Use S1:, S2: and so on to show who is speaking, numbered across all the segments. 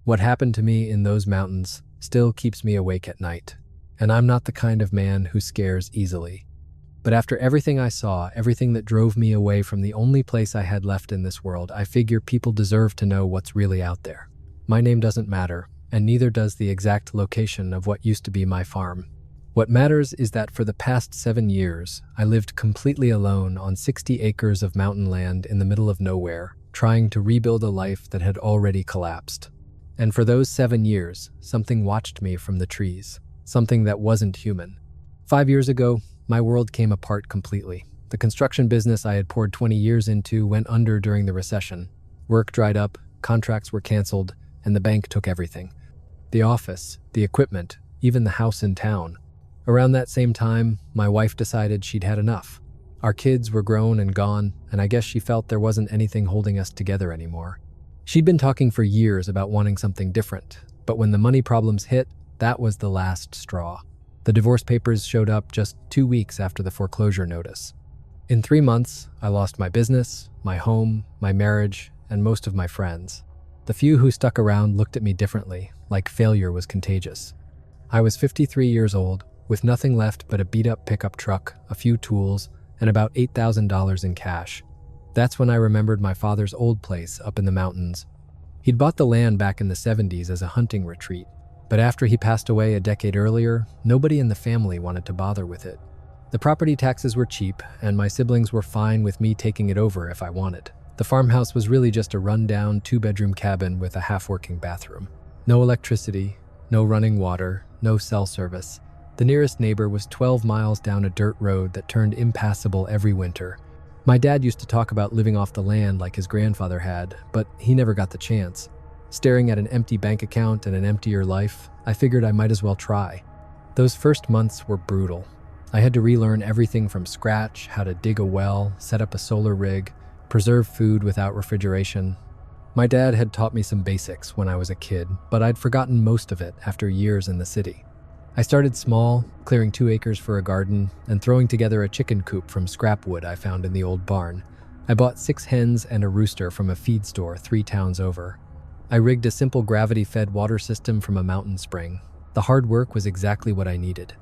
S1: What happened to me in those mountains still keeps me awake at night, and I'm not the kind of man who scares easily. But after everything I saw, everything that drove me away from the only place I had left in this world, I figure people deserve to know what's really out there. My name doesn't matter, and neither does the exact location of what used to be my farm. What matters is that for the past 7 years, I lived completely alone on 60 acres of mountain land in the middle of nowhere, trying to rebuild a life that had already collapsed. And for those 7 years, something watched me from the trees, something that wasn't human. 5 years ago, my world came apart completely. The construction business I had poured 20 years into went under during the recession. Work dried up, contracts were canceled, and the bank took everything. The office, the equipment, even the house in town. Around that same time, my wife decided she'd had enough. Our kids were grown and gone, and I guess she felt there wasn't anything holding us together anymore. She'd been talking for years about wanting something different, but when the money problems hit, that was the last straw. The divorce papers showed up just 2 weeks after the foreclosure notice. In 3 months, I lost my business, my home, my marriage, and most of my friends. The few who stuck around looked at me differently, like failure was contagious. I was 53 years old, with nothing left but a beat-up pickup truck, a few tools, and about $8,000 in cash. That's when I remembered my father's old place up in the mountains. He'd bought the land back in the 70s as a hunting retreat, but after he passed away a decade earlier, nobody in the family wanted to bother with it. The property taxes were cheap, and my siblings were fine with me taking it over if I wanted. The farmhouse was really just a run-down 2-bedroom cabin with a half-working bathroom. No electricity, no running water, no cell service. The nearest neighbor was 12 miles down a dirt road that turned impassable every winter. My dad used to talk about living off the land like his grandfather had, but he never got the chance. Staring at an empty bank account and an emptier life, I figured I might as well try. Those first months were brutal. I had to relearn everything from scratch: how to dig a well, set up a solar rig, preserve food without refrigeration. My dad had taught me some basics when I was a kid, but I'd forgotten most of it after years in the city. I started small, clearing 2 acres for a garden and throwing together a chicken coop from scrap wood I found in the old barn. I bought 6 hens and a rooster from a feed store 3 towns over. I rigged a simple gravity-fed water system from a mountain spring. The hard work was exactly what I needed.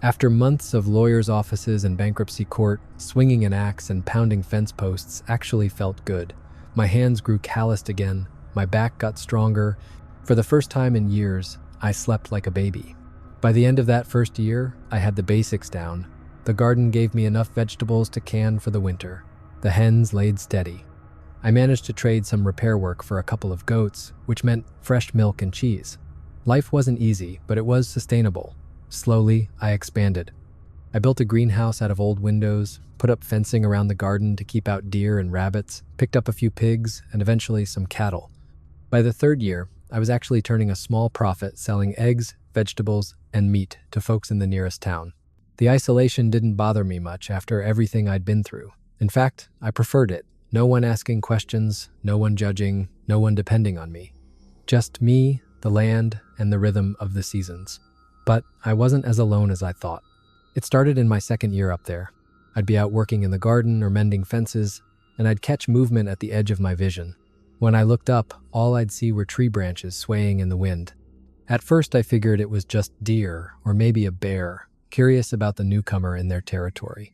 S1: After months of lawyers' offices and bankruptcy court, swinging an axe and pounding fence posts actually felt good. My hands grew calloused again, my back got stronger. For the first time in years, I slept like a baby. By the end of that first year, I had the basics down. The garden gave me enough vegetables to can for the winter. The hens laid steady. I managed to trade some repair work for a couple of goats, which meant fresh milk and cheese. Life wasn't easy, but it was sustainable. Slowly, I expanded. I built a greenhouse out of old windows, put up fencing around the garden to keep out deer and rabbits, picked up a few pigs, and eventually some cattle. By the 3rd year, I was actually turning a small profit selling eggs, vegetables, and meat to folks in the nearest town. The isolation didn't bother me much after everything I'd been through. In fact, I preferred it. No one asking questions, no one judging, no one depending on me. Just me, the land, and the rhythm of the seasons. But I wasn't as alone as I thought. It started in my 2nd year up there. I'd be out working in the garden or mending fences, and I'd catch movement at the edge of my vision. When I looked up, all I'd see were tree branches swaying in the wind. At first, I figured it was just deer or maybe a bear, curious about the newcomer in their territory.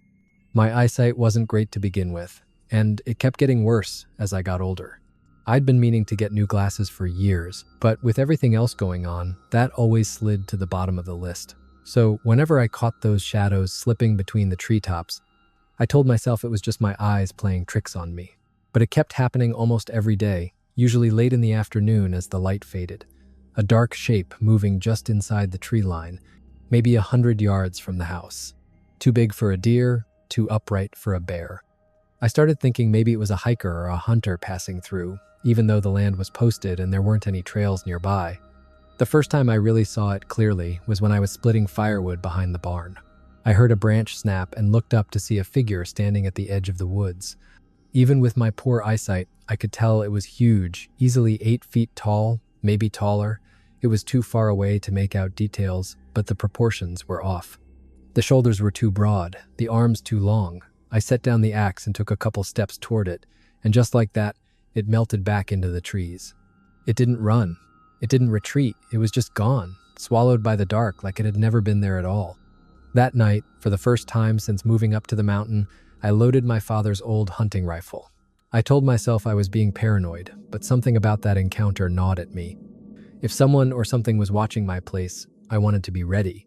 S1: My eyesight wasn't great to begin with, and it kept getting worse as I got older. I'd been meaning to get new glasses for years, but with everything else going on, that always slid to the bottom of the list. So whenever I caught those shadows slipping between the treetops, I told myself it was just my eyes playing tricks on me. But it kept happening almost every day, usually late in the afternoon as the light faded. A dark shape moving just inside the tree line, maybe 100 yards from the house. Too big for a deer, too upright for a bear. I started thinking maybe it was a hiker or a hunter passing through, even though the land was posted and there weren't any trails nearby. The first time I really saw it clearly was when I was splitting firewood behind the barn. I heard a branch snap and looked up to see a figure standing at the edge of the woods. Even with my poor eyesight, I could tell it was huge, easily 8 feet tall, maybe taller. It was too far away to make out details, but the proportions were off. The shoulders were too broad, the arms too long. I set down the axe and took a couple steps toward it, and just like that, it melted back into the trees. It didn't run. It didn't retreat, it was just gone, swallowed by the dark like it had never been there at all. That night, for the first time since moving up to the mountain, I loaded my father's old hunting rifle. I told myself I was being paranoid, but something about that encounter gnawed at me. If someone or something was watching my place, I wanted to be ready.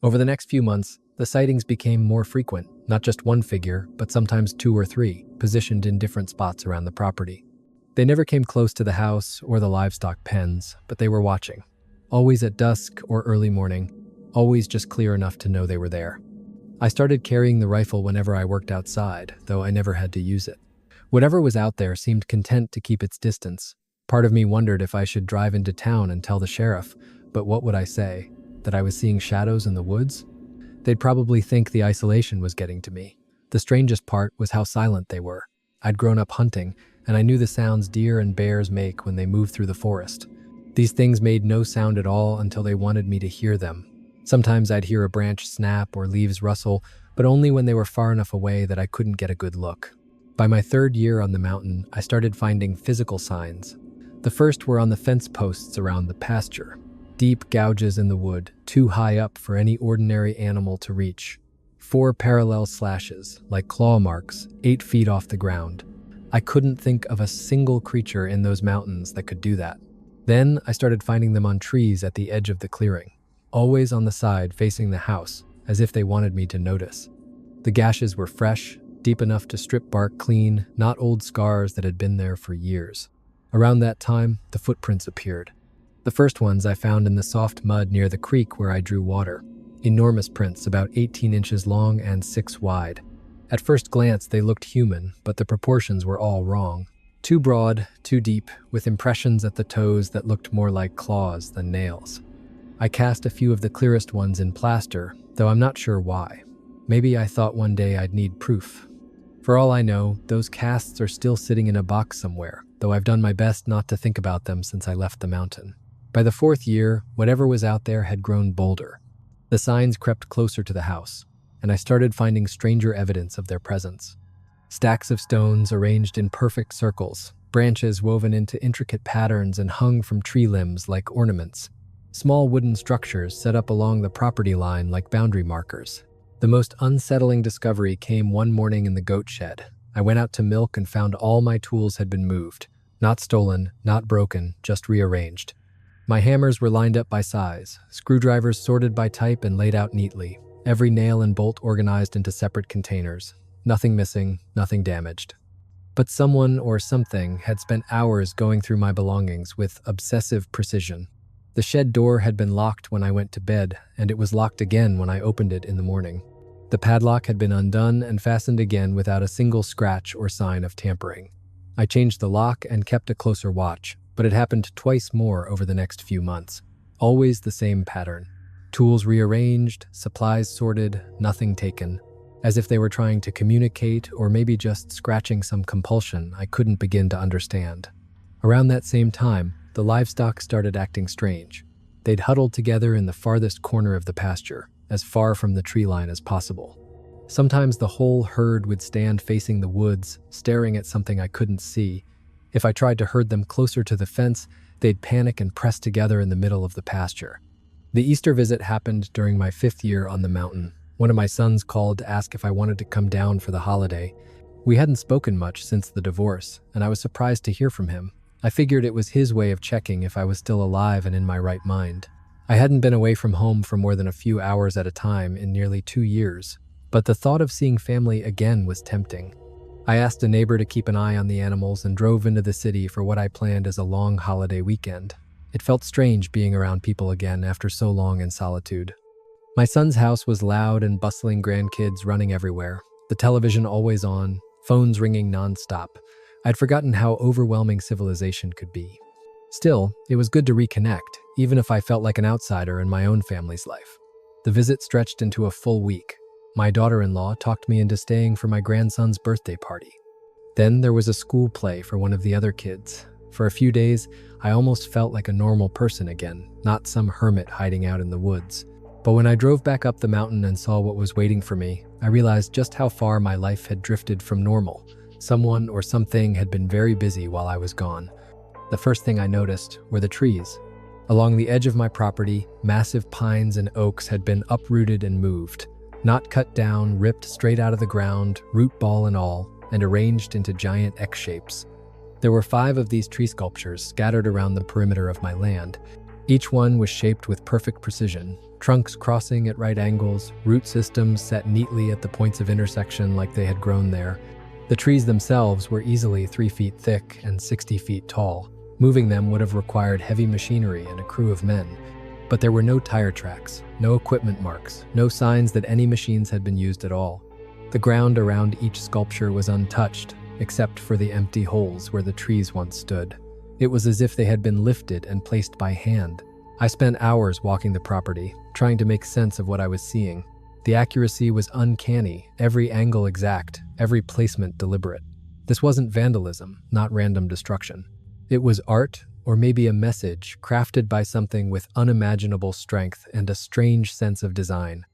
S1: Over the next few months, the sightings became more frequent, not just one figure, but sometimes two or three, positioned in different spots around the property. They never came close to the house or the livestock pens, but they were watching. Always at dusk or early morning, always just clear enough to know they were there. I started carrying the rifle whenever I worked outside, though I never had to use it. Whatever was out there seemed content to keep its distance. Part of me wondered if I should drive into town and tell the sheriff, but what would I say? That I was seeing shadows in the woods? They'd probably think the isolation was getting to me. The strangest part was how silent they were. I'd grown up hunting, and I knew the sounds deer and bears make when they move through the forest. These things made no sound at all until they wanted me to hear them. Sometimes I'd hear a branch snap or leaves rustle, but only when they were far enough away that I couldn't get a good look. By my third year on the mountain, I started finding physical signs. The first were on the fence posts around the pasture. Deep gouges in the wood, too high up for any ordinary animal to reach. 4 parallel slashes, like claw marks, 8 feet off the ground. I couldn't think of a single creature in those mountains that could do that. Then I started finding them on trees at the edge of the clearing, always on the side facing the house, as if they wanted me to notice. The gashes were fresh, deep enough to strip bark clean, not old scars that had been there for years. Around that time, the footprints appeared. The first ones I found in the soft mud near the creek where I drew water. Enormous prints, about 18 inches long and 6 wide. At first glance, they looked human, but the proportions were all wrong. Too broad, too deep, with impressions at the toes that looked more like claws than nails. I cast a few of the clearest ones in plaster, though I'm not sure why. Maybe I thought one day I'd need proof. For all I know, those casts are still sitting in a box somewhere, though I've done my best not to think about them since I left the mountain. By the 4th year, whatever was out there had grown bolder. The signs crept closer to the house, and I started finding stranger evidence of their presence. Stacks of stones arranged in perfect circles, branches woven into intricate patterns and hung from tree limbs like ornaments. Small wooden structures set up along the property line like boundary markers. The most unsettling discovery came one morning in the goat shed. I went out to milk and found all my tools had been moved. Not stolen, not broken, just rearranged. My hammers were lined up by size, screwdrivers sorted by type and laid out neatly, every nail and bolt organized into separate containers. Nothing missing, nothing damaged. But someone or something had spent hours going through my belongings with obsessive precision. The shed door had been locked when I went to bed, and it was locked again when I opened it in the morning. The padlock had been undone and fastened again without a single scratch or sign of tampering. I changed the lock and kept a closer watch, but it happened twice more over the next few months. Always the same pattern. Tools rearranged, supplies sorted, nothing taken. As if they were trying to communicate or maybe just scratching some compulsion I couldn't begin to understand. Around that same time, the livestock started acting strange. They'd huddled together in the farthest corner of the pasture, as far from the tree line as possible. Sometimes the whole herd would stand facing the woods, staring at something I couldn't see. If I tried to herd them closer to the fence, they'd panic and press together in the middle of the pasture. The Easter visit happened during my 5th year on the mountain. One of my sons called to ask if I wanted to come down for the holiday. We hadn't spoken much since the divorce, and I was surprised to hear from him. I figured it was his way of checking if I was still alive and in my right mind. I hadn't been away from home for more than a few hours at a time in nearly 2 years, but the thought of seeing family again was tempting. I asked a neighbor to keep an eye on the animals and drove into the city for what I planned as a long holiday weekend. It felt strange being around people again after so long in solitude. My son's house was loud and bustling, grandkids running everywhere, the television always on, phones ringing nonstop. I'd forgotten how overwhelming civilization could be. Still, it was good to reconnect, even if I felt like an outsider in my own family's life. The visit stretched into a full week. My daughter-in-law talked me into staying for my grandson's birthday party. Then there was a school play for one of the other kids. For a few days, I almost felt like a normal person again, not some hermit hiding out in the woods. But when I drove back up the mountain and saw what was waiting for me, I realized just how far my life had drifted from normal. Someone or something had been very busy while I was gone. The first thing I noticed were the trees. Along the edge of my property, massive pines and oaks had been uprooted and moved, not cut down, ripped straight out of the ground, root ball and all, and arranged into giant X shapes. There were 5 of these tree sculptures scattered around the perimeter of my land. Each one was shaped with perfect precision, trunks crossing at right angles, root systems set neatly at the points of intersection like they had grown there. The trees themselves were easily 3 feet thick and 60 feet tall. Moving them would have required heavy machinery and a crew of men. But there were no tire tracks, no equipment marks, no signs that any machines had been used at all. The ground around each sculpture was untouched, except for the empty holes where the trees once stood. It was as if they had been lifted and placed by hand. I spent hours walking the property, trying to make sense of what I was seeing. The accuracy was uncanny, every angle exact, every placement deliberate. This wasn't vandalism, not random destruction. It was art, or maybe a message, crafted by something with unimaginable strength and a strange sense of design.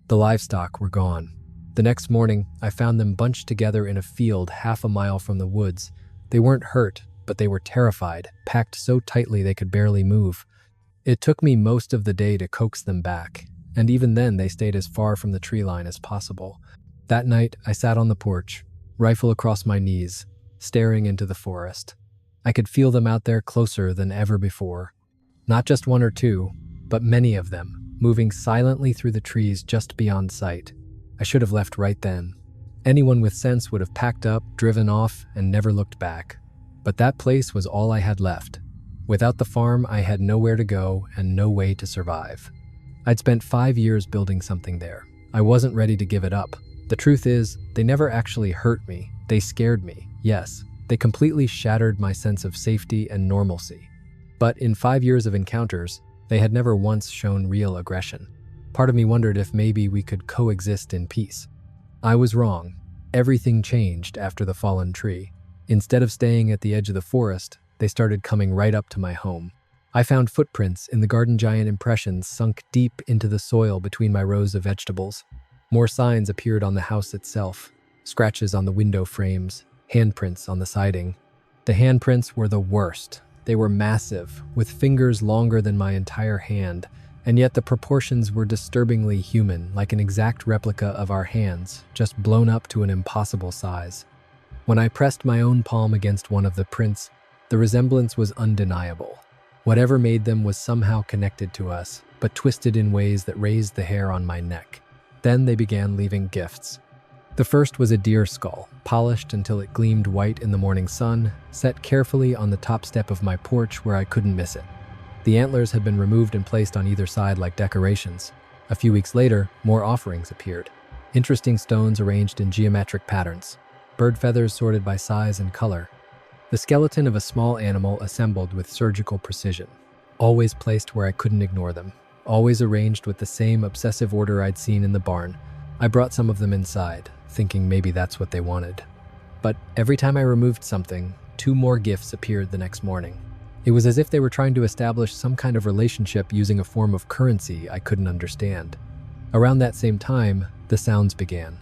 S1: The livestock were gone. The next morning, I found them bunched together in a field half a mile from the woods. They weren't hurt, but they were terrified, packed so tightly they could barely move. It took me most of the day to coax them back, and even then they stayed as far from the tree line as possible. That night, I sat on the porch, rifle across my knees, staring into the forest. I could feel them out there closer than ever before. Not just 1 or 2, but many of them, moving silently through the trees just beyond sight. I should have left right then. Anyone with sense would have packed up, driven off, and never looked back. But that place was all I had left. Without the farm, I had nowhere to go and no way to survive. I'd spent 5 years building something there. I wasn't ready to give it up. The truth is, they never actually hurt me. They scared me, yes. They completely shattered my sense of safety and normalcy. But in 5 years of encounters, they had never once shown real aggression. Part of me wondered if maybe we could coexist in peace. I was wrong. Everything changed after the fallen tree. Instead of staying at the edge of the forest, they started coming right up to my home. I found footprints in the garden giant impressions sunk deep into the soil between my rows of vegetables. More signs appeared on the house itself, scratches on the window frames, handprints on the siding. The handprints were the worst. They were massive, with fingers longer than my entire hand, and yet the proportions were disturbingly human, like an exact replica of our hands, just blown up to an impossible size. When I pressed my own palm against one of the prints, the resemblance was undeniable. Whatever made them was somehow connected to us, but twisted in ways that raised the hair on my neck. Then they began leaving gifts. The first was a deer skull, polished until it gleamed white in the morning sun, set carefully on the top step of my porch where I couldn't miss it. The antlers had been removed and placed on either side like decorations. A few weeks later, more offerings appeared. Interesting stones arranged in geometric patterns, bird feathers sorted by size and color. The skeleton of a small animal assembled with surgical precision, always placed where I couldn't ignore them, always arranged with the same obsessive order I'd seen in the barn. I brought some of them inside, thinking maybe that's what they wanted. But every time I removed something, 2 more gifts appeared the next morning. It was as if they were trying to establish some kind of relationship using a form of currency I couldn't understand. Around that same time, the sounds began.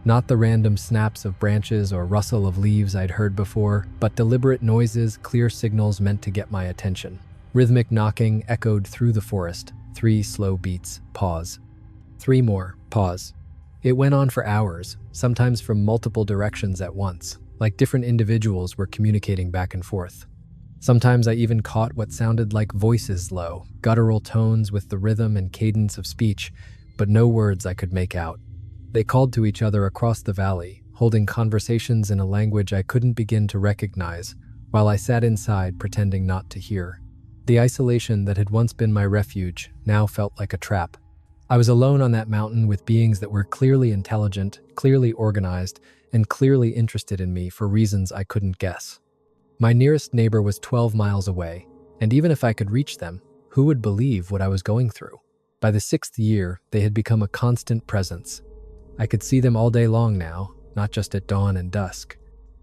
S1: Not the random snaps of branches or rustle of leaves I'd heard before, but deliberate noises, clear signals meant to get my attention. Rhythmic knocking echoed through the forest. 3 slow beats, pause. 3 more, pause. It went on for hours, sometimes from multiple directions at once, like different individuals were communicating back and forth. Sometimes I even caught what sounded like voices low, guttural tones with the rhythm and cadence of speech, but no words I could make out. They called to each other across the valley, holding conversations in a language I couldn't begin to recognize, while I sat inside pretending not to hear. The isolation that had once been my refuge now felt like a trap. I was alone on that mountain with beings that were clearly intelligent, clearly organized, and clearly interested in me for reasons I couldn't guess. My nearest neighbor was 12 miles away, and even if I could reach them, who would believe what I was going through? By the 6th year, they had become a constant presence. I could see them all day long now, not just at dawn and dusk.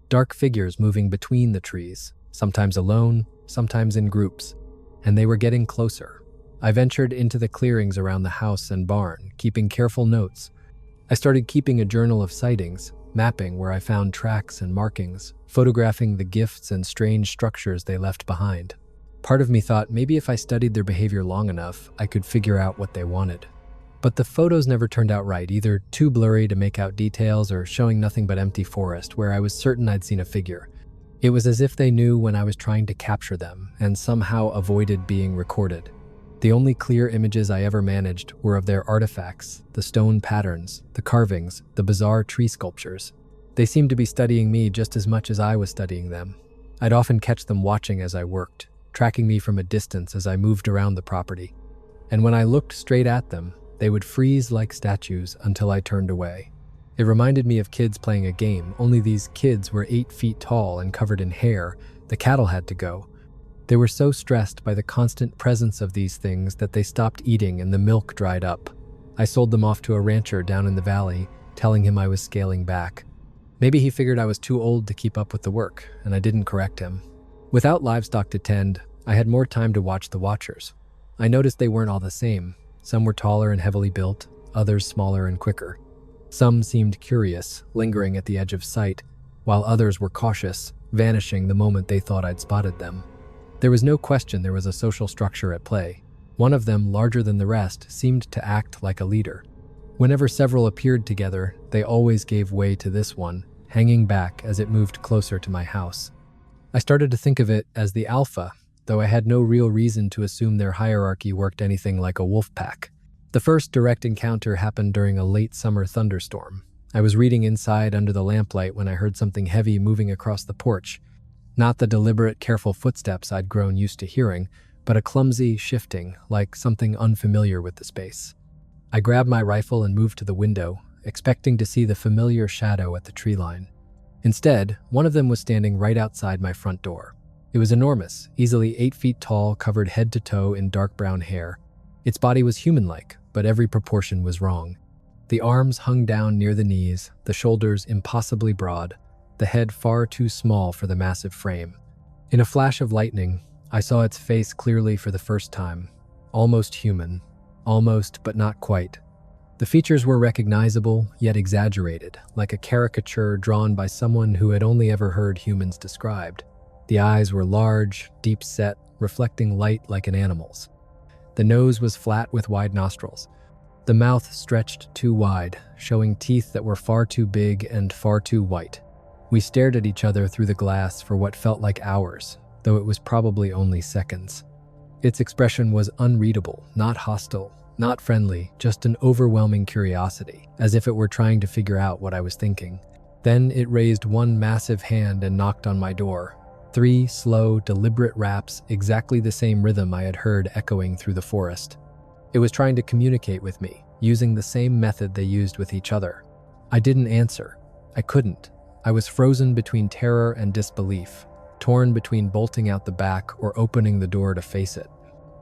S1: Dark figures moving between the trees, sometimes alone, sometimes in groups, and they were getting closer. I ventured into the clearings around the house and barn, keeping careful notes. I started keeping a journal of sightings, mapping where I found tracks and markings, photographing the gifts and strange structures they left behind. Part of me thought maybe if I studied their behavior long enough, I could figure out what they wanted. But the photos never turned out right, either too blurry to make out details or showing nothing but empty forest where I was certain I'd seen a figure. It was as if they knew when I was trying to capture them and somehow avoided being recorded. The only clear images I ever managed were of their artifacts, the stone patterns, the carvings, the bizarre tree sculptures. They seemed to be studying me just as much as I was studying them. I'd often catch them watching as I worked, tracking me from a distance as I moved around the property. And when I looked straight at them, they would freeze like statues until I turned away. It reminded me of kids playing a game, only these kids were 8 feet tall and covered in hair. The cattle had to go. They were so stressed by the constant presence of these things that they stopped eating and the milk dried up. I sold them off to a rancher down in the valley, telling him I was scaling back. Maybe he figured I was too old to keep up with the work, and I didn't correct him. Without livestock to tend, I had more time to watch the watchers. I noticed they weren't all the same. Some were taller and heavily built, others smaller and quicker. Some seemed curious, lingering at the edge of sight, while others were cautious, vanishing the moment they thought I'd spotted them. There was no question there was a social structure at play. One of them, larger than the rest, seemed to act like a leader. Whenever several appeared together, they always gave way to this one, hanging back as it moved closer to my house. I started to think of it as the alpha, though I had no real reason to assume their hierarchy worked anything like a wolf pack. The first direct encounter happened during a late summer thunderstorm. I was reading inside under the lamplight when I heard something heavy moving across the porch. Not the deliberate, careful footsteps I'd grown used to hearing, but a clumsy shifting, like something unfamiliar with the space. I grabbed my rifle and moved to the window, expecting to see the familiar shadow at the tree line. Instead, one of them was standing right outside my front door. It was enormous, easily 8 feet tall, covered head to toe in dark brown hair. Its body was human-like, but every proportion was wrong. The arms hung down near the knees, the shoulders impossibly broad, the head far too small for the massive frame. In a flash of lightning, I saw its face clearly for the first time. Almost human. Almost, but not quite. The features were recognizable, yet exaggerated, like a caricature drawn by someone who had only ever heard humans described. The eyes were large, deep-set, reflecting light like an animal's. The nose was flat with wide nostrils. The mouth stretched too wide, showing teeth that were far too big and far too white. We stared at each other through the glass for what felt like hours, though it was probably only seconds. Its expression was unreadable, not hostile, not friendly, just an overwhelming curiosity, as if it were trying to figure out what I was thinking. Then it raised one massive hand and knocked on my door. 3 slow, deliberate raps, exactly the same rhythm I had heard echoing through the forest. It was trying to communicate with me, using the same method they used with each other. I didn't answer. I couldn't. I was frozen between terror and disbelief, torn between bolting out the back or opening the door to face it.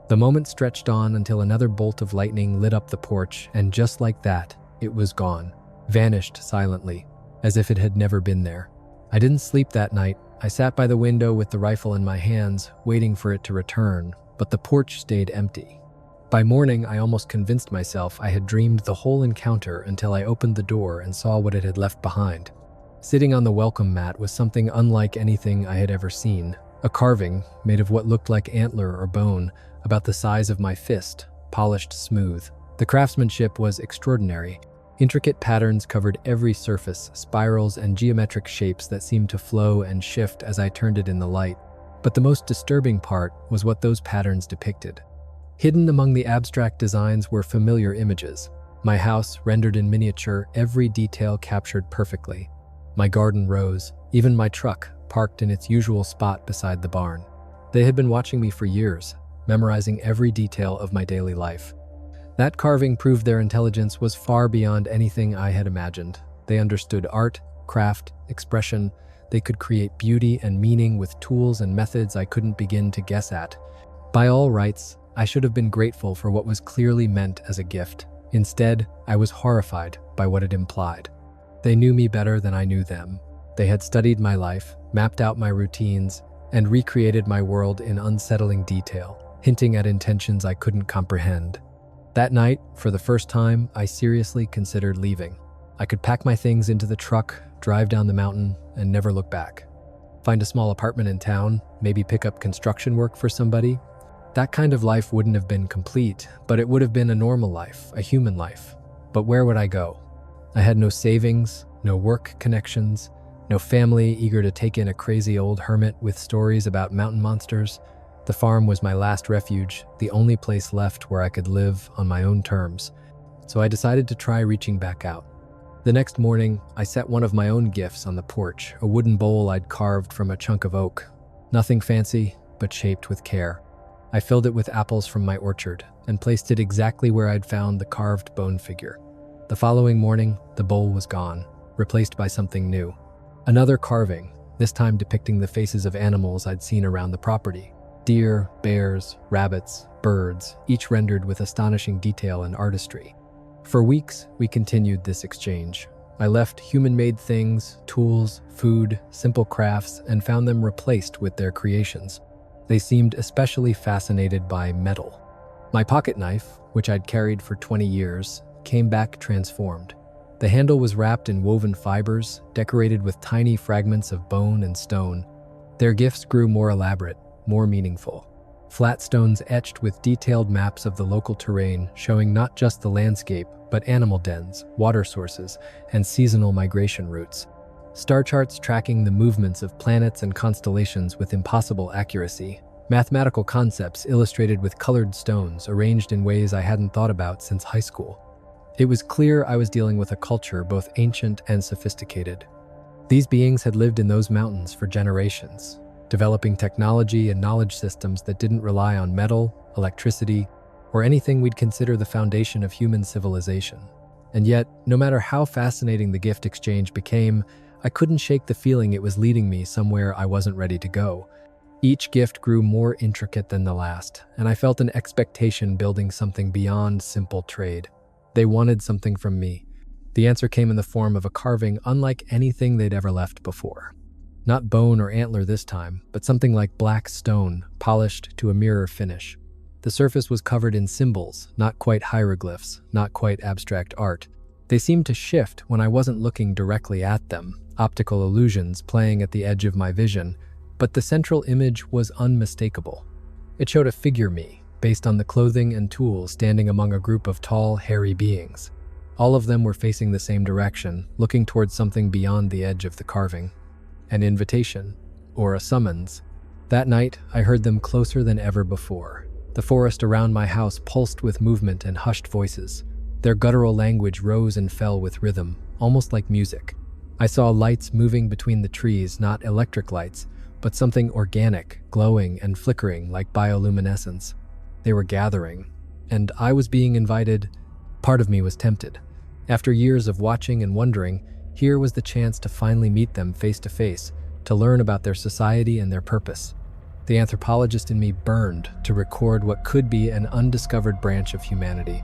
S1: The moment stretched on until another bolt of lightning lit up the porch, and just like that, it was gone, vanished silently, as if it had never been there. I didn't sleep that night. I sat by the window with the rifle in my hands, waiting for it to return, but the porch stayed empty. By morning, I almost convinced myself I had dreamed the whole encounter until I opened the door and saw what it had left behind. Sitting on the welcome mat was something unlike anything I had ever seen. A carving, made of what looked like antler or bone, about the size of my fist, polished smooth. The craftsmanship was extraordinary. Intricate patterns covered every surface, spirals and geometric shapes that seemed to flow and shift as I turned it in the light. But the most disturbing part was what those patterns depicted. Hidden among the abstract designs were familiar images. My house, rendered in miniature, every detail captured perfectly. My garden rose, even my truck, parked in its usual spot beside the barn. They had been watching me for years, memorizing every detail of my daily life. That carving proved their intelligence was far beyond anything I had imagined. They understood art, craft, expression. They could create beauty and meaning with tools and methods I couldn't begin to guess at. By all rights, I should have been grateful for what was clearly meant as a gift. Instead, I was horrified by what it implied. They knew me better than I knew them. They had studied my life, mapped out my routines, and recreated my world in unsettling detail, hinting at intentions I couldn't comprehend. That night, for the first time, I seriously considered leaving. I could pack my things into the truck, drive down the mountain, and never look back. find a small apartment in town, maybe pick up construction work for somebody. That kind of life wouldn't have been complete, but it would have been a normal life, a human life. But where would I go? I had no savings, no work connections, no family eager to take in a crazy old hermit with stories about mountain monsters. The farm was my last refuge, the only place left where I could live on my own terms. So I decided to try reaching back out. The next morning, I set one of my own gifts on the porch, a wooden bowl I'd carved from a chunk of oak. Nothing fancy, but shaped with care. I filled it with apples from my orchard and placed it exactly where I'd found the carved bone figure. The following morning, the bowl was gone, replaced by something new. Another carving, this time depicting the faces of animals I'd seen around the property. Deer, bears, rabbits, birds, each rendered with astonishing detail and artistry. For weeks, we continued this exchange. I left human-made things, tools, food, simple crafts, and found them replaced with their creations. They seemed especially fascinated by metal. My pocket knife, which I'd carried for 20 years, came back transformed. The handle was wrapped in woven fibers, decorated with tiny fragments of bone and stone. Their gifts grew more elaborate, more meaningful. Flat stones etched with detailed maps of the local terrain, showing not just the landscape, but animal dens, water sources, and seasonal migration routes. Star charts tracking the movements of planets and constellations with impossible accuracy. Mathematical concepts illustrated with colored stones arranged in ways I hadn't thought about since high school. It was clear I was dealing with a culture both ancient and sophisticated. These beings had lived in those mountains for generations, developing technology and knowledge systems that didn't rely on metal, electricity, or anything we'd consider the foundation of human civilization. And yet, no matter how fascinating the gift exchange became, I couldn't shake the feeling it was leading me somewhere I wasn't ready to go. Each gift grew more intricate than the last, and I felt an expectation building something beyond simple trade. They wanted something from me. The answer came in the form of a carving unlike anything they'd ever left before. Not bone or antler this time, but something like black stone, polished to a mirror finish. The surface was covered in symbols, not quite hieroglyphs, not quite abstract art. They seemed to shift when I wasn't looking directly at them, optical illusions playing at the edge of my vision, but the central image was unmistakable. It showed a figure me, based on the clothing and tools standing among a group of tall, hairy beings. All of them were facing the same direction, looking towards something beyond the edge of the carving. An invitation, or a summons. That night, I heard them closer than ever before. The forest around my house pulsed with movement and hushed voices. Their guttural language rose and fell with rhythm, almost like music. I saw lights moving between the trees, not electric lights, but something organic, glowing and flickering like bioluminescence. They were gathering, and I was being invited. Part of me was tempted. After years of watching and wondering, here was the chance to finally meet them face to face, to learn about their society and their purpose. The anthropologist in me burned to record what could be an undiscovered branch of humanity.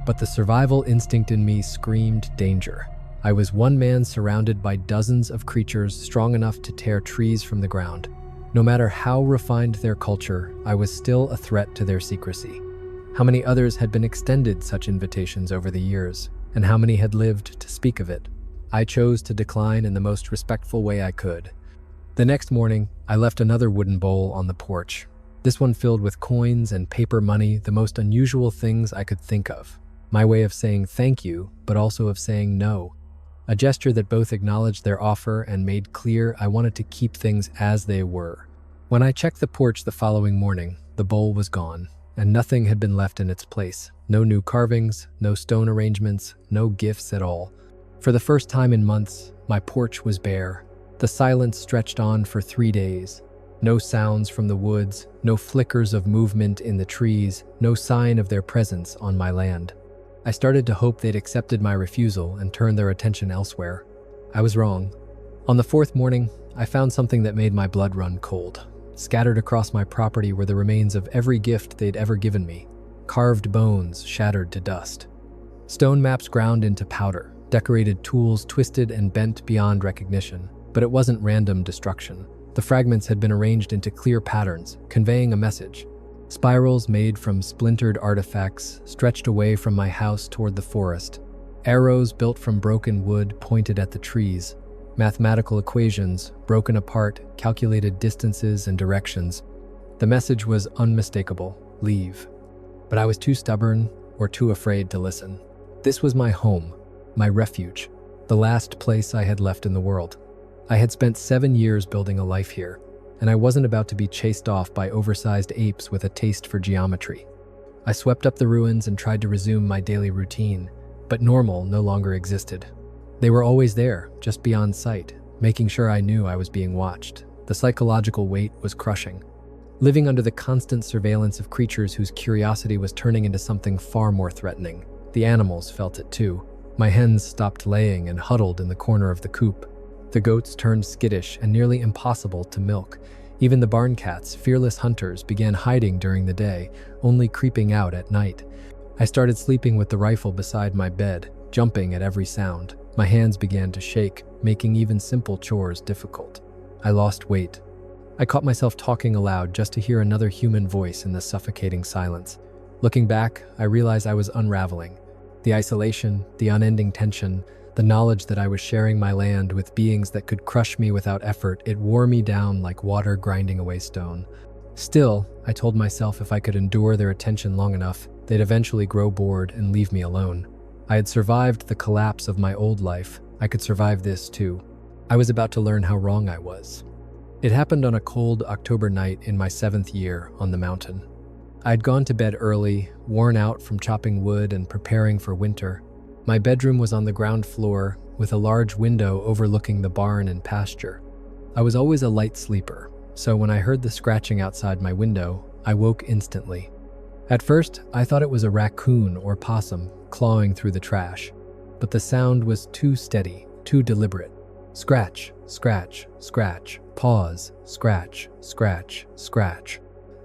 S1: But the survival instinct in me screamed danger. I was one man surrounded by dozens of creatures strong enough to tear trees from the ground. No matter how refined their culture, I was still a threat to their secrecy. How many others had been extended such invitations over the years, and how many had lived to speak of it? I chose to decline in the most respectful way I could. The next morning, I left another wooden bowl on the porch, this one filled with coins and paper money, the most unusual things I could think of. My way of saying thank you, but also of saying no. A gesture that both acknowledged their offer and made clear I wanted to keep things as they were. When I checked the porch the following morning, the bowl was gone, and nothing had been left in its place. No new carvings, no stone arrangements, no gifts at all. For the first time in months, my porch was bare. The silence stretched on for 3 days. No sounds from the woods, no flickers of movement in the trees, no sign of their presence on my land. I started to hope they'd accepted my refusal and turned their attention elsewhere. I was wrong. On the 4th morning, I found something that made my blood run cold. Scattered across my property were the remains of every gift they'd ever given me. Carved bones shattered to dust. Stone maps ground into powder. Decorated tools twisted and bent beyond recognition. But it wasn't random destruction. The fragments had been arranged into clear patterns, conveying a message. Spirals made from splintered artifacts stretched away from my house toward the forest. Arrows built from broken wood pointed at the trees. mathematical equations, broken apart, calculated distances and directions. The message was unmistakable: leave. But I was too stubborn or too afraid to listen. This was my home, my refuge, the last place I had left in the world. I had spent 7 years building a life here, and I wasn't about to be chased off by oversized apes with a taste for geometry. I swept up the ruins and tried to resume my daily routine, but normal no longer existed. They were always there, just beyond sight, making sure I knew I was being watched. The psychological weight was crushing. Living under the constant surveillance of creatures whose curiosity was turning into something far more threatening. The animals felt it too. My hens stopped laying and huddled in the corner of the coop. The goats turned skittish and nearly impossible to milk. Even the barn cats, fearless hunters, began hiding during the day, only creeping out at night. I started sleeping with the rifle beside my bed, jumping at every sound. My hands began to shake, making even simple chores difficult. I lost weight. I caught myself talking aloud just to hear another human voice in the suffocating silence. Looking back, I realized I was unraveling. The isolation, the unending tension, the knowledge that I was sharing my land with beings that could crush me without effort, it wore me down like water grinding away stone. Still, I told myself if I could endure their attention long enough, they'd eventually grow bored and leave me alone. I had survived the collapse of my old life. I could survive this too. I was about to learn how wrong I was. It happened on a cold October night in my 7th year on the mountain. I'd gone to bed early, worn out from chopping wood and preparing for winter. My bedroom was on the ground floor, with a large window overlooking the barn and pasture. I was always a light sleeper, so when I heard the scratching outside my window, I woke instantly. At first, I thought it was a raccoon or possum clawing through the trash, but the sound was too steady, too deliberate. Scratch, scratch, scratch, pause, scratch, scratch, scratch.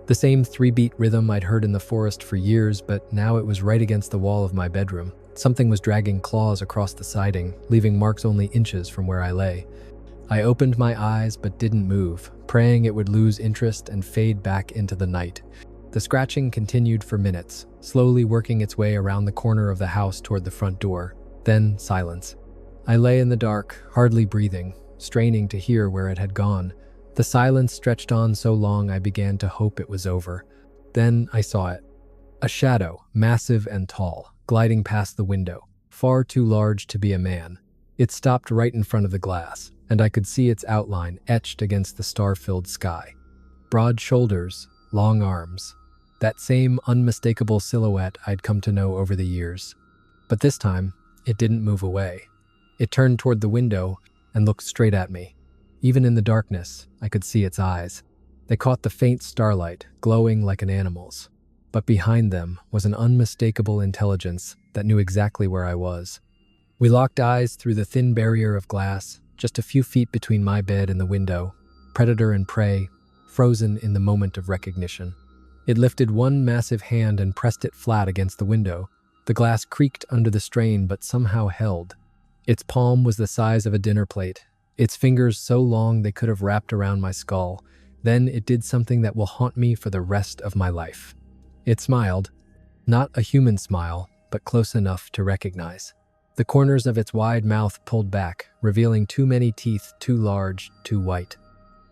S1: The same 3-beat rhythm I'd heard in the forest for years, but now it was right against the wall of my bedroom. Something was dragging claws across the siding, leaving marks only inches from where I lay. I opened my eyes but didn't move, praying it would lose interest and fade back into the night. The scratching continued for minutes, slowly working its way around the corner of the house toward the front door. Then silence. I lay in the dark, hardly breathing, straining to hear where it had gone. The silence stretched on so long I began to hope it was over. Then I saw it. A shadow, massive and tall, gliding past the window, far too large to be a man. It stopped right in front of the glass, and I could see its outline etched against the star-filled sky. Broad shoulders, long arms. That same unmistakable silhouette I'd come to know over the years. But this time, it didn't move away. It turned toward the window and looked straight at me. Even in the darkness, I could see its eyes. They caught the faint starlight, glowing like an animal's. But behind them was an unmistakable intelligence that knew exactly where I was. We locked eyes through the thin barrier of glass, just a few feet between my bed and the window, predator and prey, frozen in the moment of recognition. It lifted one massive hand and pressed it flat against the window. The glass creaked under the strain but somehow held. Its palm was the size of a dinner plate, its fingers so long they could have wrapped around my skull. Then it did something that will haunt me for the rest of my life. It smiled, not a human smile, but close enough to recognize. The corners of its wide mouth pulled back, revealing too many teeth, too large, too white.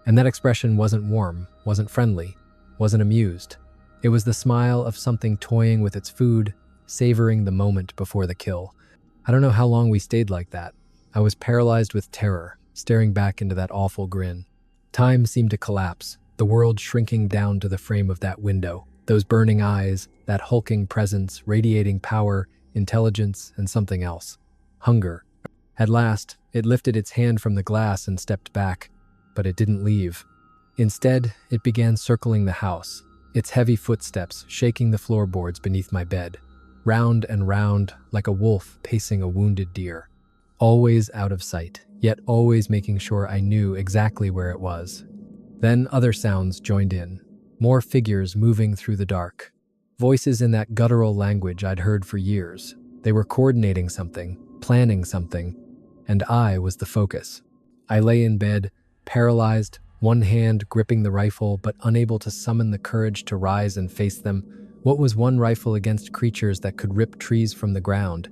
S1: And that expression wasn't warm, wasn't friendly, wasn't amused. It was the smile of something toying with its food, savoring the moment before the kill. I don't know how long we stayed like that. I was paralyzed with terror, staring back into that awful grin. Time seemed to collapse, the world shrinking down to the frame of that window. Those burning eyes, that hulking presence, radiating power, intelligence, and something else. Hunger. At last, it lifted its hand from the glass and stepped back, but it didn't leave. Instead, it began circling the house, its heavy footsteps shaking the floorboards beneath my bed, round and round like a wolf pacing a wounded deer. Always out of sight, yet always making sure I knew exactly where it was. Then other sounds joined in, more figures moving through the dark. Voices in that guttural language I'd heard for years. They were coordinating something, planning something, and I was the focus. I lay in bed, paralyzed, one hand gripping the rifle but unable to summon the courage to rise and face them. What was one rifle against creatures that could rip trees from the ground?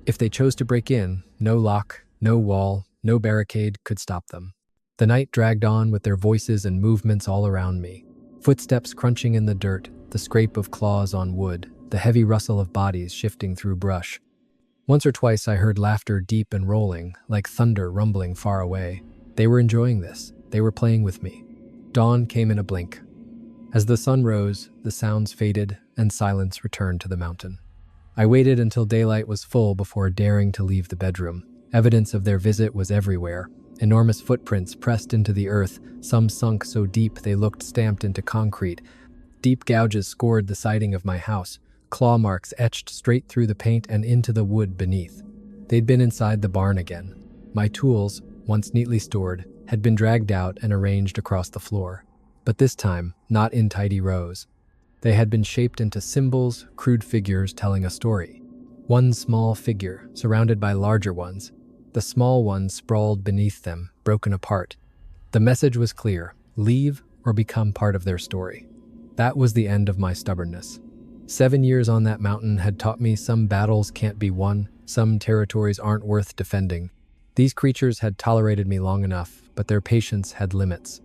S1: If they chose to break in, no lock, no wall, No barricade could stop them. The night dragged on with their voices and movements all around me. Footsteps crunching in the dirt, the scrape of claws on wood, the heavy rustle of bodies shifting through brush. Once or twice I heard laughter deep and rolling, like thunder rumbling far away. They were enjoying this. They were playing with me. Dawn came in a blink. As the sun rose, the sounds faded and silence returned to the mountain. I waited until daylight was full before daring to leave the bedroom. Evidence of their visit was everywhere. Enormous footprints pressed into the earth, some sunk so deep they looked stamped into concrete. Deep gouges scored the siding of my house, claw marks etched straight through the paint and into the wood beneath. They'd been inside the barn again. My tools, once neatly stored, had been dragged out and arranged across the floor. But this time, not in tidy rows. They had been shaped into symbols, crude figures telling a story. One small figure, surrounded by larger ones. The small one sprawled beneath them, broken apart. The message was clear: leave or become part of their story. That was the end of my stubbornness. 7 years on that mountain had taught me some battles can't be won, some territories aren't worth defending. These creatures had tolerated me long enough, but their patience had limits.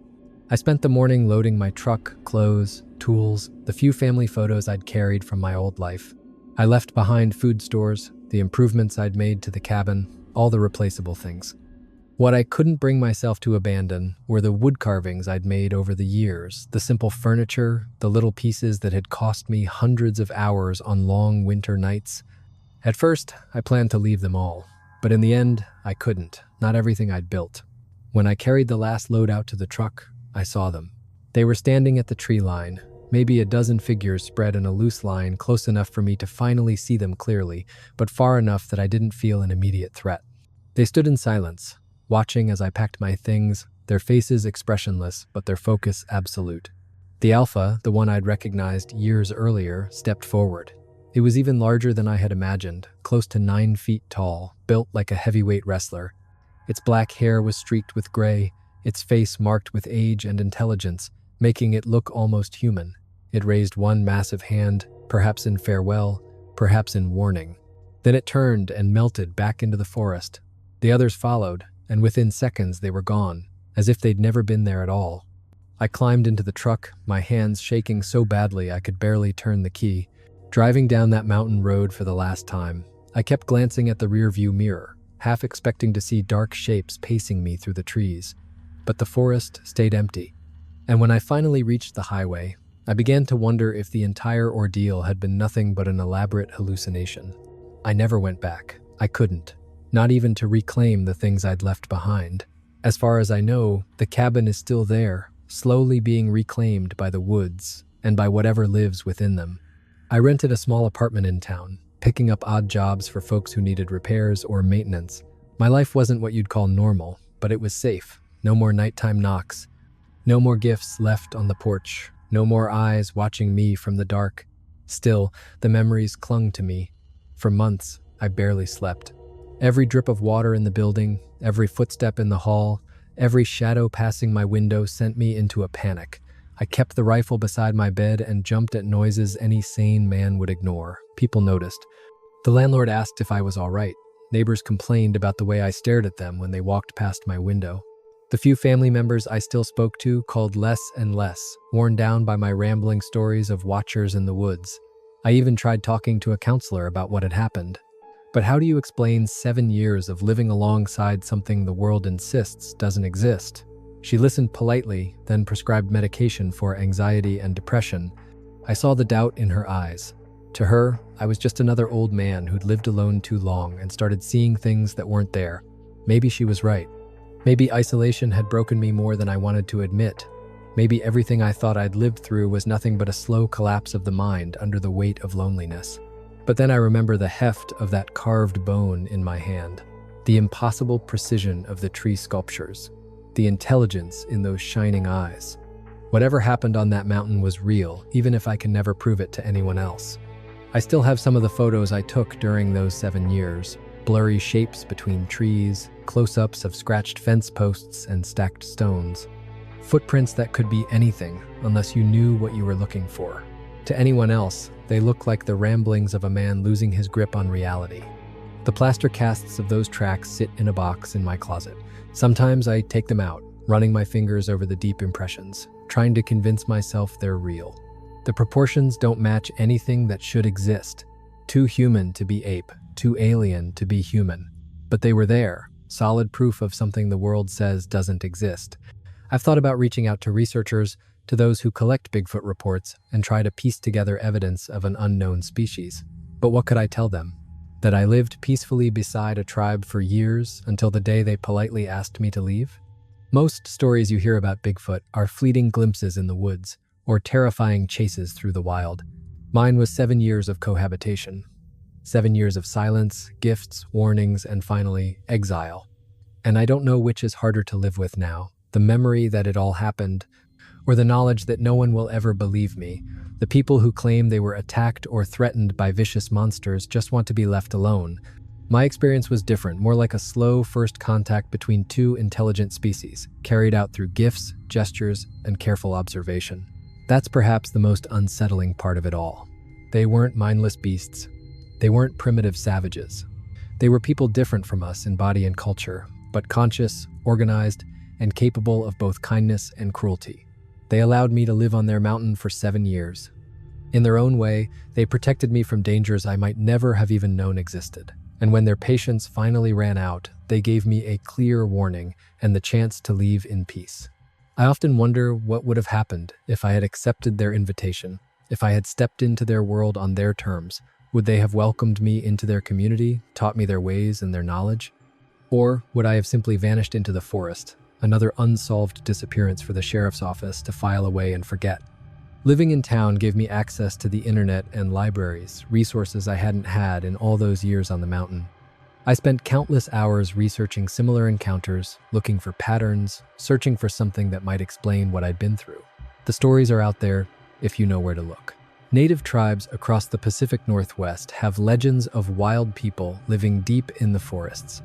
S1: I spent the morning loading my truck, clothes, tools, the few family photos I'd carried from my old life. I left behind food stores, the improvements I'd made to the cabin, all the replaceable things. What I couldn't bring myself to abandon were the wood carvings I'd made over the years, the simple furniture, the little pieces that had cost me hundreds of hours on long winter nights. At first, I planned to leave them all, but in the end, I couldn't, not everything I'd built. When I carried the last load out to the truck, I saw them. They were standing at the tree line, maybe a dozen figures spread in a loose line close enough for me to finally see them clearly, but far enough that I didn't feel an immediate threat. They stood in silence, watching as I packed my things, their faces expressionless, but their focus absolute. The alpha, the one I'd recognized years earlier, stepped forward. It was even larger than I had imagined, close to 9 feet tall, built like a heavyweight wrestler. Its black hair was streaked with gray, its face marked with age and intelligence, making it look almost human. It raised one massive hand, perhaps in farewell, perhaps in warning. Then it turned and melted back into the forest. The others followed, and within seconds they were gone, as if they'd never been there at all. I climbed into the truck, my hands shaking so badly I could barely turn the key. Driving down that mountain road for the last time, I kept glancing at the rearview mirror, half expecting to see dark shapes pacing me through the trees. But the forest stayed empty. And when I finally reached the highway, I began to wonder if the entire ordeal had been nothing but an elaborate hallucination. I never went back. I couldn't. Not even to reclaim the things I'd left behind. As far as I know, the cabin is still there, slowly being reclaimed by the woods and by whatever lives within them. I rented a small apartment in town, picking up odd jobs for folks who needed repairs or maintenance. My life wasn't what you'd call normal, but it was safe. No more nighttime knocks. No more gifts left on the porch. No more eyes watching me from the dark. Still, the memories clung to me. For months, I barely slept. Every drip of water in the building, every footstep in the hall, every shadow passing my window sent me into a panic. I kept the rifle beside my bed and jumped at noises any sane man would ignore. People noticed. The landlord asked if I was all right. Neighbors complained about the way I stared at them when they walked past my window. The few family members I still spoke to called less and less, worn down by my rambling stories of watchers in the woods. I even tried talking to a counselor about what had happened. But how do you explain 7 years of living alongside something the world insists doesn't exist? She listened politely, then prescribed medication for anxiety and depression. I saw the doubt in her eyes. To her, I was just another old man who'd lived alone too long and started seeing things that weren't there. Maybe she was right. Maybe isolation had broken me more than I wanted to admit. Maybe everything I thought I'd lived through was nothing but a slow collapse of the mind under the weight of loneliness. But then I remember the heft of that carved bone in my hand, the impossible precision of the tree sculptures, the intelligence in those shining eyes. Whatever happened on that mountain was real, even if I can never prove it to anyone else. I still have some of the photos I took during those 7 years. Blurry shapes between trees, close-ups of scratched fence posts and stacked stones. Footprints that could be anything unless you knew what you were looking for. To anyone else, they look like the ramblings of a man losing his grip on reality. The plaster casts of those tracks sit in a box in my closet, Sometimes I take them out, running my fingers over the deep impressions, trying to convince myself they're real. The proportions don't match anything that should exist. Too human to be ape, too alien to be human. But they were there, solid proof of something the world says doesn't exist. I've thought about reaching out to researchers, to those who collect Bigfoot reports, and try to piece together evidence of an unknown species. But what could I tell them? That I lived peacefully beside a tribe for years until the day they politely asked me to leave? Most stories you hear about Bigfoot are fleeting glimpses in the woods or terrifying chases through the wild. Mine was 7 years of cohabitation. 7 years of silence, gifts, warnings, and finally, exile. And I don't know which is harder to live with now, the memory that it all happened, or the knowledge that no one will ever believe me. The people who claim they were attacked or threatened by vicious monsters just want to be left alone. My experience was different, more like a slow first contact between two intelligent species, carried out through gifts, gestures, and careful observation. That's perhaps the most unsettling part of it all. They weren't mindless beasts. They weren't primitive savages. They were people different from us in body and culture, but conscious, organized, and capable of both kindness and cruelty. They allowed me to live on their mountain for 7 years. In their own way, they protected me from dangers I might never have even known existed. And when their patience finally ran out, they gave me a clear warning and the chance to leave in peace. I often wonder what would have happened if I had accepted their invitation, if I had stepped into their world on their terms. Would they have welcomed me into their community, taught me their ways and their knowledge? Or would I have simply vanished into the forest, another unsolved disappearance for the sheriff's office to file away and forget? Living in town gave me access to the internet and libraries, resources I hadn't had in all those years on the mountain. I spent countless hours researching similar encounters, looking for patterns, searching for something that might explain what I'd been through. The stories are out there, if you know where to look. Native tribes across the Pacific Northwest have legends of wild people living deep in the forests.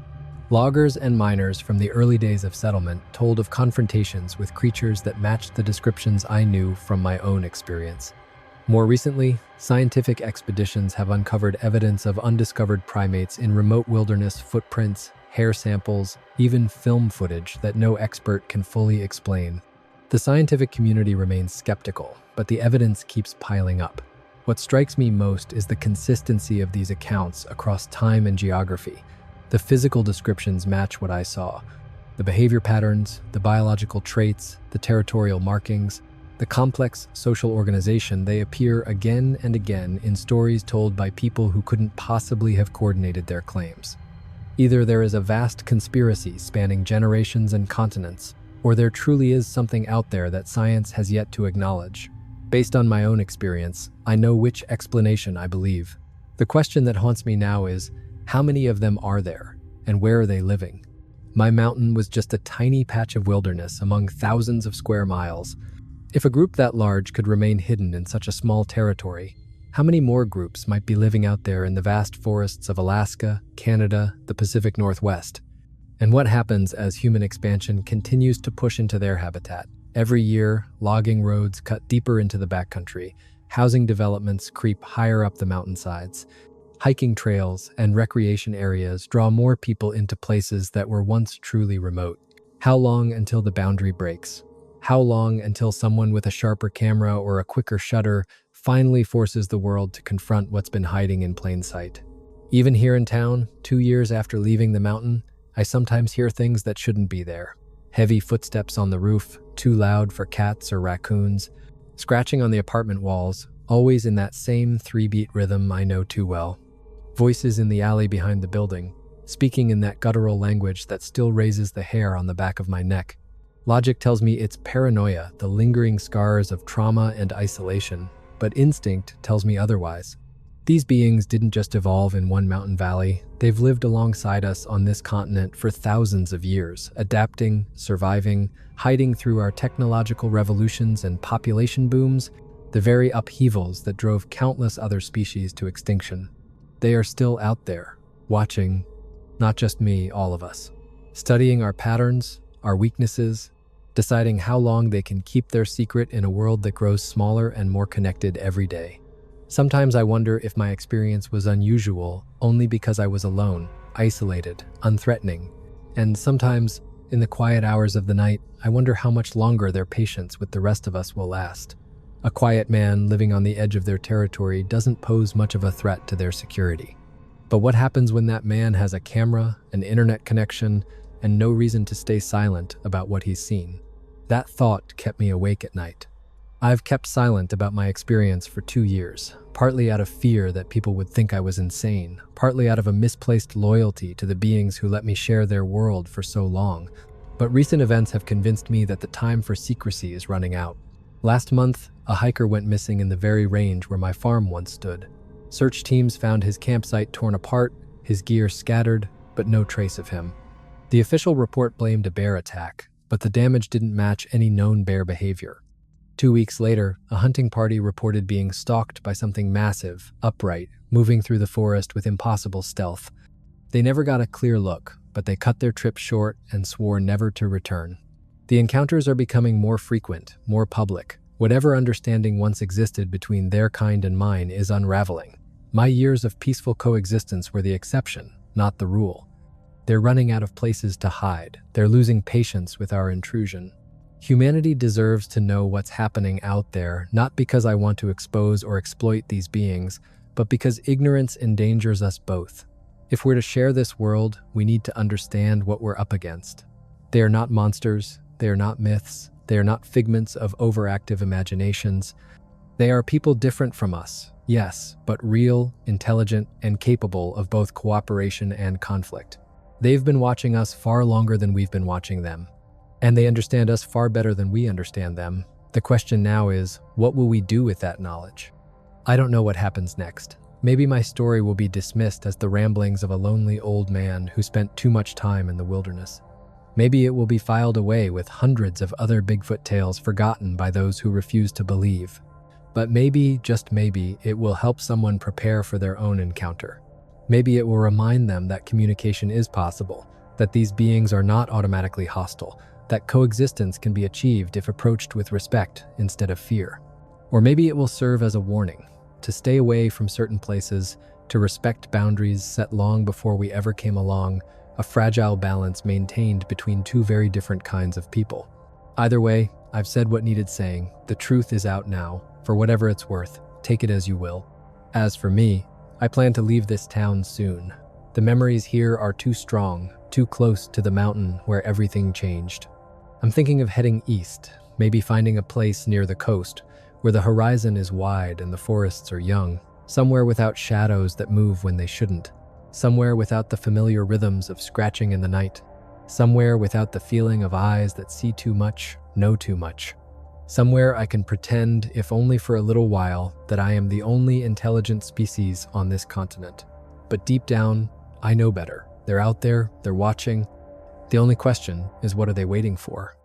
S1: Loggers and miners from the early days of settlement told of confrontations with creatures that matched the descriptions I knew from my own experience. More recently, scientific expeditions have uncovered evidence of undiscovered primates in remote wilderness, footprints, hair samples, even film footage that no expert can fully explain. The scientific community remains skeptical, but the evidence keeps piling up. What strikes me most is the consistency of these accounts across time and geography. The physical descriptions match what I saw. The behavior patterns, the biological traits, the territorial markings, the complex social organization, they appear again and again in stories told by people who couldn't possibly have coordinated their claims. Either there is a vast conspiracy spanning generations and continents, or there truly is something out there that science has yet to acknowledge. Based on my own experience, I know which explanation I believe. The question that haunts me now is, how many of them are there, and where are they living? My mountain was just a tiny patch of wilderness among thousands of square miles. If a group that large could remain hidden in such a small territory, how many more groups might be living out there in the vast forests of Alaska, Canada, the Pacific Northwest? And what happens as human expansion continues to push into their habitat? Every year, logging roads cut deeper into the backcountry, housing developments creep higher up the mountainsides. Hiking trails and recreation areas draw more people into places that were once truly remote. How long until the boundary breaks? How long until someone with a sharper camera or a quicker shutter finally forces the world to confront what's been hiding in plain sight? Even here in town, 2 years after leaving the mountain, I sometimes hear things that shouldn't be there. Heavy footsteps on the roof, too loud for cats or raccoons, scratching on the apartment walls, always in that same 3-beat rhythm I know too well. Voices in the alley behind the building, speaking in that guttural language that still raises the hair on the back of my neck. Logic tells me it's paranoia, the lingering scars of trauma and isolation, but instinct tells me otherwise. These beings didn't just evolve in one mountain valley, they've lived alongside us on this continent for thousands of years, adapting, surviving, hiding through our technological revolutions and population booms, the very upheavals that drove countless other species to extinction. They are still out there, watching, not just me, all of us, studying our patterns, our weaknesses, deciding how long they can keep their secret in a world that grows smaller and more connected every day. Sometimes I wonder if my experience was unusual only because I was alone, isolated, unthreatening, and sometimes In the quiet hours of the night, I wonder how much longer their patience with the rest of us will last. A quiet man living on the edge of their territory doesn't pose much of a threat to their security. But what happens when that man has a camera, an internet connection, and no reason to stay silent about what he's seen? That thought kept me awake at night. I've kept silent about my experience for 2 years, partly out of fear that people would think I was insane, partly out of a misplaced loyalty to the beings who let me share their world for so long. But recent events have convinced me that the time for secrecy is running out. Last month, a hiker went missing in the very range where my farm once stood. Search teams found his campsite torn apart, his gear scattered, but no trace of him. The official report blamed a bear attack, but the damage didn't match any known bear behavior. 2 weeks later, a hunting party reported being stalked by something massive, upright, moving through the forest with impossible stealth. They never got a clear look, but they cut their trip short and swore never to return. The encounters are becoming more frequent, more public. Whatever understanding once existed between their kind and mine is unraveling. My years of peaceful coexistence were the exception, not the rule. They're running out of places to hide. They're losing patience with our intrusion. Humanity deserves to know what's happening out there, not because I want to expose or exploit these beings, but because ignorance endangers us both. If we're to share this world, we need to understand what we're up against. They are not monsters, they are not myths, they are not figments of overactive imaginations. They are people different from us, yes, but real, intelligent, and capable of both cooperation and conflict. They've been watching us far longer than we've been watching them. And they understand us far better than we understand them. The question now is, what will we do with that knowledge? I don't know what happens next. Maybe my story will be dismissed as the ramblings of a lonely old man who spent too much time in the wilderness. Maybe it will be filed away with hundreds of other Bigfoot tales forgotten by those who refuse to believe. But maybe, just maybe, it will help someone prepare for their own encounter. Maybe it will remind them that communication is possible, that these beings are not automatically hostile, that coexistence can be achieved if approached with respect instead of fear. Or maybe it will serve as a warning, to stay away from certain places, to respect boundaries set long before we ever came along, a fragile balance maintained between two very different kinds of people. Either way, I've said what needed saying. The truth is out now. For whatever it's worth, take it as you will. As for me, I plan to leave this town soon. The memories here are too strong, too close to the mountain where everything changed. I'm thinking of heading east, maybe finding a place near the coast, where the horizon is wide and the forests are young, somewhere without shadows that move when they shouldn't, somewhere without the familiar rhythms of scratching in the night, somewhere without the feeling of eyes that see too much, know too much, somewhere I can pretend, if only for a little while, that I am the only intelligent species on this continent. But deep down, I know better. They're out there, they're watching. The only question is, what are they waiting for?